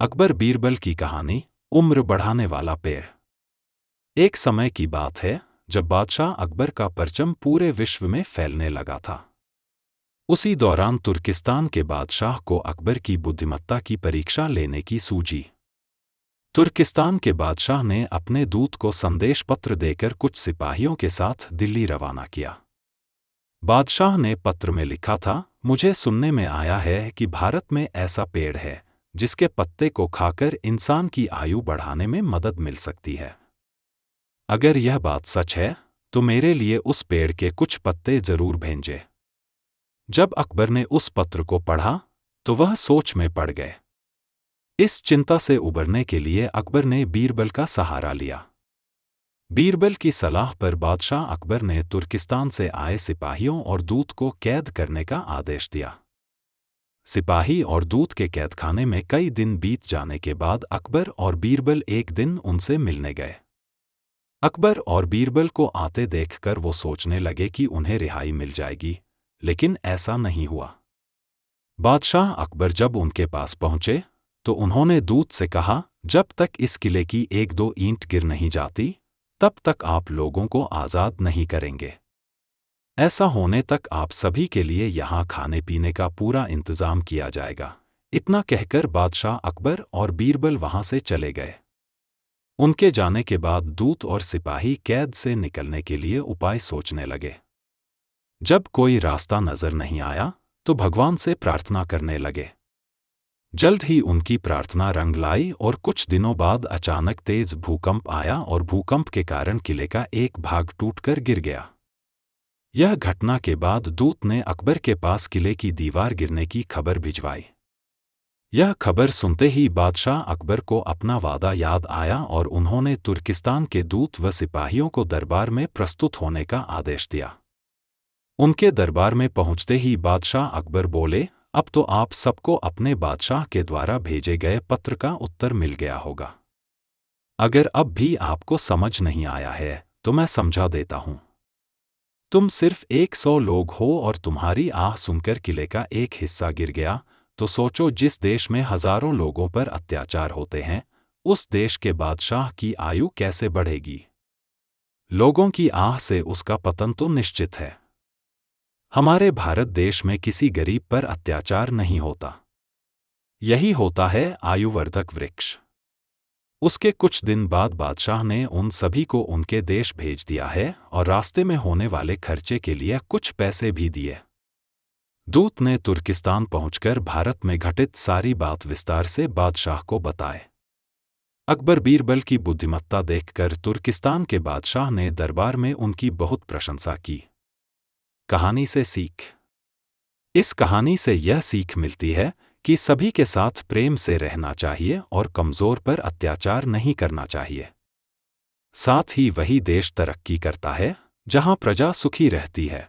अकबर बीरबल की कहानी, उम्र बढ़ाने वाला पेड़। एक समय की बात है जब बादशाह अकबर का परचम पूरे विश्व में फैलने लगा था। उसी दौरान तुर्किस्तान के बादशाह को अकबर की बुद्धिमत्ता की परीक्षा लेने की सूझी। तुर्किस्तान के बादशाह ने अपने दूत को संदेश पत्र देकर कुछ सिपाहियों के साथ दिल्ली रवाना किया। बादशाह ने पत्र में लिखा था, मुझे सुनने में आया है कि भारत में ऐसा पेड़ है जिसके पत्ते को खाकर इंसान की आयु बढ़ाने में मदद मिल सकती है। अगर यह बात सच है तो मेरे लिए उस पेड़ के कुछ पत्ते जरूर भेजें। जब अकबर ने उस पत्र को पढ़ा तो वह सोच में पड़ गए। इस चिंता से उबरने के लिए अकबर ने बीरबल का सहारा लिया। बीरबल की सलाह पर बादशाह अकबर ने तुर्किस्तान से आए सिपाहियों और दूत को कैद करने का आदेश दिया। सिपाही और दूत के कैदखाने में कई दिन बीत जाने के बाद अकबर और बीरबल एक दिन उनसे मिलने गए। अकबर और बीरबल को आते देखकर वो सोचने लगे कि उन्हें रिहाई मिल जाएगी, लेकिन ऐसा नहीं हुआ। बादशाह अकबर जब उनके पास पहुंचे तो उन्होंने दूत से कहा, जब तक इस किले की एक दो ईंट गिर नहीं जाती तब तक आप लोगों को आज़ाद नहीं करेंगे। ऐसा होने तक आप सभी के लिए यहाँ खाने पीने का पूरा इंतजाम किया जाएगा। इतना कहकर बादशाह अकबर और बीरबल वहां से चले गए। उनके जाने के बाद दूत और सिपाही कैद से निकलने के लिए उपाय सोचने लगे। जब कोई रास्ता नजर नहीं आया तो भगवान से प्रार्थना करने लगे। जल्द ही उनकी प्रार्थना रंग लाई और कुछ दिनों बाद अचानक तेज भूकंप आया और भूकंप के कारण किले का एक भाग टूटकर गिर गया। यह घटना के बाद दूत ने अकबर के पास किले की दीवार गिरने की खबर भिजवाई। यह खबर सुनते ही बादशाह अकबर को अपना वादा याद आया और उन्होंने तुर्किस्तान के दूत व सिपाहियों को दरबार में प्रस्तुत होने का आदेश दिया। उनके दरबार में पहुंचते ही बादशाह अकबर बोले, अब तो आप सबको अपने बादशाह के द्वारा भेजे गए पत्र का उत्तर मिल गया होगा। अगर अब भी आपको समझ नहीं आया है तो मैं समझा देता हूं। तुम सिर्फ 100 लोग हो और तुम्हारी आह सुनकर किले का एक हिस्सा गिर गया, तो सोचो जिस देश में हजारों लोगों पर अत्याचार होते हैं उस देश के बादशाह की आयु कैसे बढ़ेगी। लोगों की आह से उसका पतन तो निश्चित है। हमारे भारत देश में किसी गरीब पर अत्याचार नहीं होता। यही होता है आयुवर्धक वृक्ष। उसके कुछ दिन बाद बादशाह ने उन सभी को उनके देश भेज दिया है और रास्ते में होने वाले खर्चे के लिए कुछ पैसे भी दिए। दूत ने तुर्किस्तान पहुंचकर भारत में घटित सारी बात विस्तार से बादशाह को बताए। अकबर बीरबल की बुद्धिमत्ता देखकर तुर्किस्तान के बादशाह ने दरबार में उनकी बहुत प्रशंसा की। कहानी से सीख। इस कहानी से यह सीख मिलती है कि सभी के साथ प्रेम से रहना चाहिए और कमजोर पर अत्याचार नहीं करना चाहिए। साथ ही वही देश तरक्की करता है जहां प्रजा सुखी रहती है।